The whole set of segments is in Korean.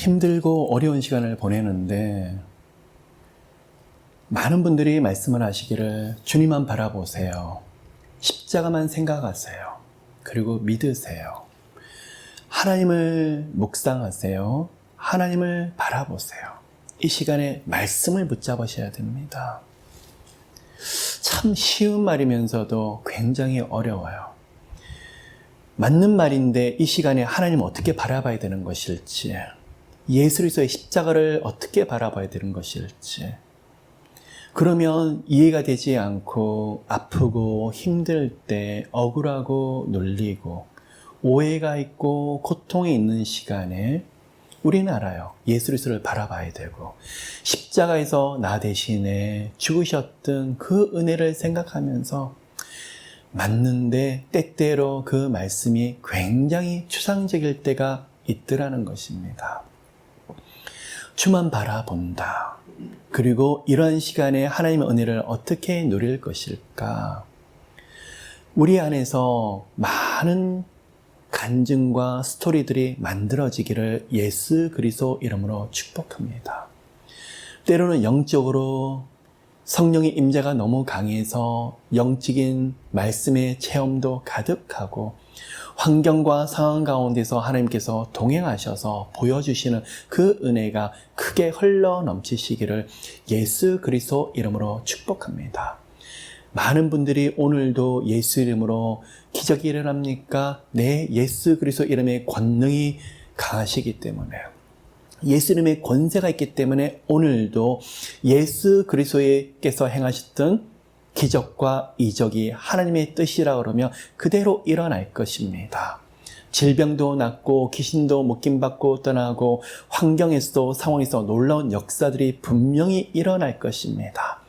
힘들고 어려운 시간을 보내는데 많은 분들이 말씀을 하시기를 주님만 바라보세요. 십자가만 생각하세요. 그리고 믿으세요. 하나님을 묵상하세요. 하나님을 바라보세요. 이 시간에 말씀을 붙잡으셔야 됩니다. 참 쉬운 말이면서도 굉장히 어려워요. 맞는 말인데 이 시간에 하나님 어떻게 바라봐야 되는 것일지, 예수 그리스도의 십자가를 어떻게 바라봐야 되는 것일지, 그러면 이해가 되지 않고 아프고 힘들 때 억울하고 놀리고 오해가 있고 고통이 있는 시간에 우리는 알아요. 예수 그리스도를 바라봐야 되고 십자가에서 나 대신에 죽으셨던 그 은혜를 생각하면서 맞는데 때때로 그 말씀이 굉장히 추상적일 때가 있더라는 것입니다. 주만 바라본다. 그리고 이러한 시간에 하나님의 은혜를 어떻게 누릴 것일까? 우리 안에서 많은 간증과 스토리들이 만들어지기를 예수 그리스도 이름으로 축복합니다. 때로는 영적으로 성령의 임재가 너무 강해서 영적인 말씀의 체험도 가득하고 환경과 상황 가운데서 하나님께서 동행하셔서 보여주시는 그 은혜가 크게 흘러 넘치시기를 예수 그리스도 이름으로 축복합니다. 많은 분들이 오늘도 예수 이름으로 기적이 일어납니까? 네, 예수 그리스도 이름의 권능이 강하시기 때문에, 예수 이름의 권세가 있기 때문에 오늘도 예수 그리스도께서 행하셨던 기적과 이적이 하나님의 뜻이라 그러면 그대로 일어날 것입니다. 질병도 낫고 귀신도 묶임받고 떠나고 환경에서도 상황에서 놀라운 역사들이 분명히 일어날 것입니다.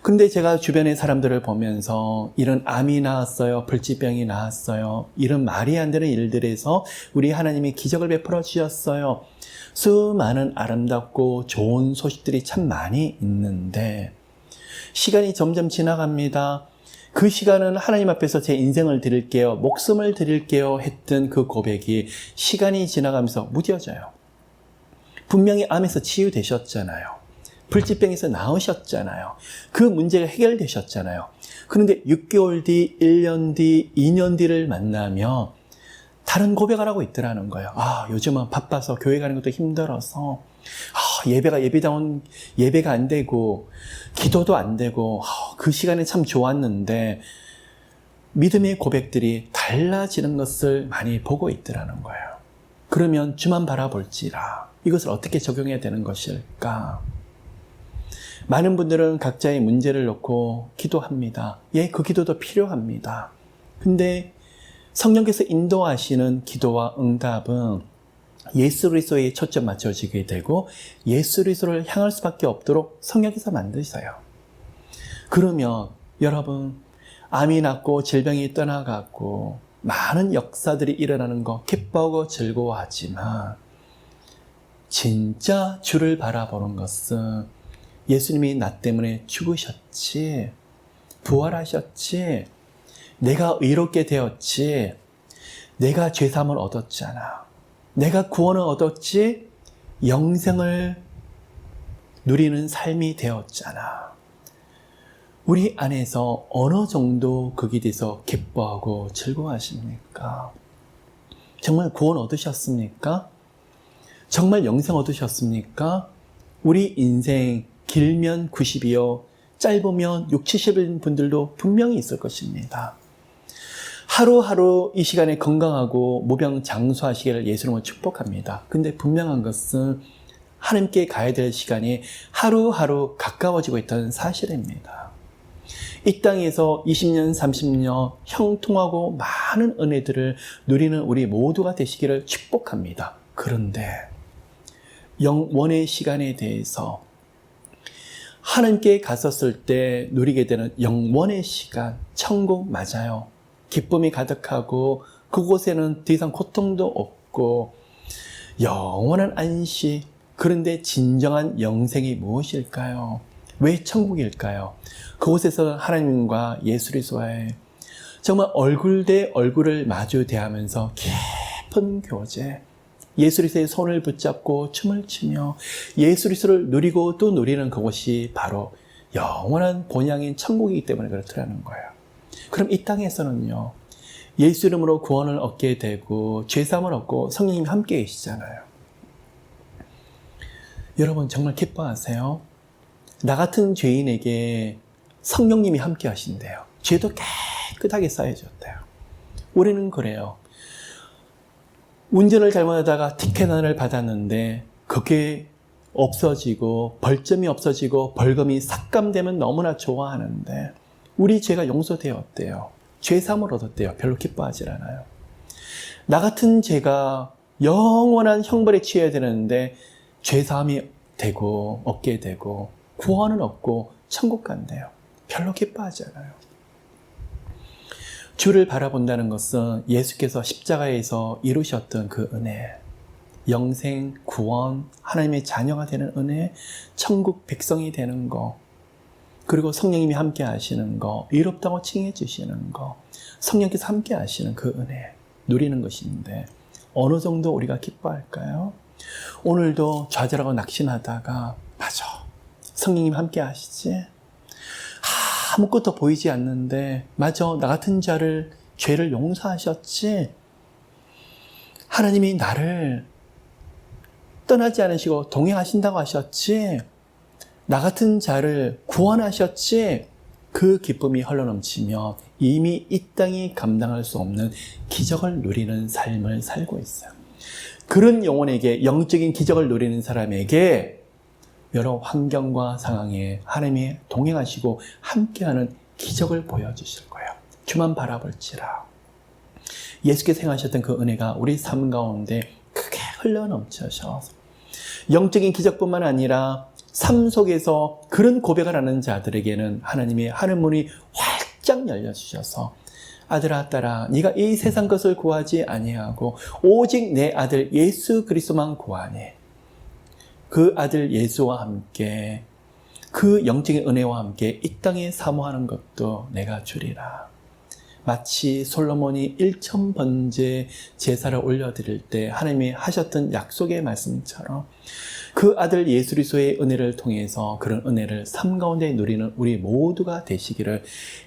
그런데 제가 주변의 사람들을 보면서 이런 암이 나았어요, 불치병이 나았어요, 이런 말이 안 되는 일들에서 우리 하나님이 기적을 베풀어 주셨어요. 수많은 아름답고 좋은 소식들이 참 많이 있는데 시간이 점점 지나갑니다. 그 시간은 하나님 앞에서 제 인생을 드릴게요, 목숨을 드릴게요 했던 그 고백이 시간이 지나가면서 무뎌져요. 분명히 암에서 치유되셨잖아요. 불치병에서 나으셨잖아요. 그 문제가 해결되셨잖아요. 그런데 6개월 뒤, 1년 뒤, 2년 뒤를 만나면 다른 고백을 하고 있더라는 거예요. 요즘은 바빠서 교회 가는 것도 힘들어서 예배가 안 되고 기도도 안 되고 그 시간에 참 좋았는데 믿음의 고백들이 달라지는 것을 많이 보고 있더라는 거예요. 그러면 주만 바라볼지라 이것을 어떻게 적용해야 되는 것일까? 많은 분들은 각자의 문제를 놓고 기도합니다. 예, 그 기도도 필요합니다. 근데 성령께서 인도하시는 기도와 응답은 예수 그리스도에 초점 맞춰지게 되고 예수 그리스도를 향할 수밖에 없도록 성령께서 만드셔요. 그러면 여러분, 암이 낫고 질병이 떠나가고 많은 역사들이 일어나는 거 기뻐하고 즐거워하지만 진짜 주를 바라보는 것은 예수님이 나 때문에 죽으셨지, 부활하셨지, 내가 의롭게 되었지, 내가 죄사함을 얻었잖아, 내가 구원을 얻었지, 영생을 누리는 삶이 되었잖아. 우리 안에서 어느 정도 거기에 대해서 기뻐하고 즐거워하십니까? 정말 구원 얻으셨습니까? 정말 영생 얻으셨습니까? 우리 인생 길면 90이요, 짧으면 60, 70인 분들도 분명히 있을 것입니다. 하루하루 이 시간에 건강하고 무병장수하시기를 예수님을 축복합니다. 근데 분명한 것은 하나님께 가야 될 시간이 하루하루 가까워지고 있다는 사실입니다. 이 땅에서 20년, 30년 형통하고 많은 은혜들을 누리는 우리 모두가 되시기를 축복합니다. 그런데 영원의 시간에 대해서 하나님께 갔었을 때 누리게 되는 영원의 시간, 천국 맞아요. 기쁨이 가득하고 그곳에는 더 이상 고통도 없고 영원한 안식. 그런데 진정한 영생이 무엇일까요? 왜 천국일까요? 그곳에서 하나님과 예수 그리스도와의 정말 얼굴 대 얼굴을 마주 대하면서 깊은 교제, 예수 그리스도의 손을 붙잡고 춤을 추며 예수 그리스도를 누리고 또 누리는 그곳이 바로 영원한 본향인 천국이기 때문에 그렇더라는 거예요. 그럼 이 땅에서는요, 예수 이름으로 구원을 얻게 되고 죄사함을 얻고 성령님이 함께 계시잖아요. 여러분 정말 기뻐하세요? 나 같은 죄인에게 성령님이 함께 하신대요. 죄도 깨끗하게 쌓여졌대요. 우리는 그래요. 운전을 잘못하다가 티켓 하나를 받았는데 그게 없어지고 벌점이 없어지고 벌금이 삭감되면 너무나 좋아하는데 우리 죄가 용서되었대요. 죄사함을 얻었대요. 별로 기뻐하지 않아요. 나 같은 죄가 영원한 형벌에 취해야 되는데 죄사함이 되고 얻게 되고 구원은 얻고 천국 간대요. 별로 기뻐하지 않아요. 주를 바라본다는 것은 예수께서 십자가에서 이루셨던 그 은혜, 영생, 구원, 하나님의 자녀가 되는 은혜, 천국 백성이 되는 거, 그리고 성령님이 함께 하시는 거, 의롭다고 칭해 주시는 거, 성령께서 함께 하시는 그 은혜, 누리는 것인데 어느 정도 우리가 기뻐할까요? 오늘도 좌절하고 낙심하다가 맞아, 성령님 함께 하시지? 아무것도 보이지 않는데 맞아, 나 같은 자를 죄를 용서하셨지? 하나님이 나를 떠나지 않으시고 동행하신다고 하셨지? 나 같은 자를 구원하셨지? 그 기쁨이 흘러넘치며 이미 이 땅이 감당할 수 없는 기적을 누리는 삶을 살고 있어요. 그런 영혼에게, 영적인 기적을 누리는 사람에게 여러 환경과 상황에 하나님이 동행하시고 함께하는 기적을 보여주실 거예요. 주만 바라볼지라. 예수께서 행하셨던 그 은혜가 우리 삶 가운데 크게 흘러넘쳐서 영적인 기적뿐만 아니라 삶 속에서 그런 고백을 하는 자들에게는 하나님의 하늘문이 활짝 열려주셔서 아들아 딸아 네가 이 세상 것을 구하지 아니하고 오직 내 아들 예수 그리스도만 구하니 그 아들 예수와 함께 그 영적인 은혜와 함께 이 땅에 사모하는 것도 내가 주리라. 마치 솔로몬이 1000번째 제사를 올려드릴 때 하나님이 하셨던 약속의 말씀처럼 그 아들 예수 그리스도의 은혜를 통해서 그런 은혜를 삶 가운데 누리는 우리 모두가 되시기를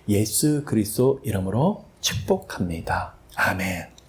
예수 그리스도 이름으로 축복합니다. 아멘.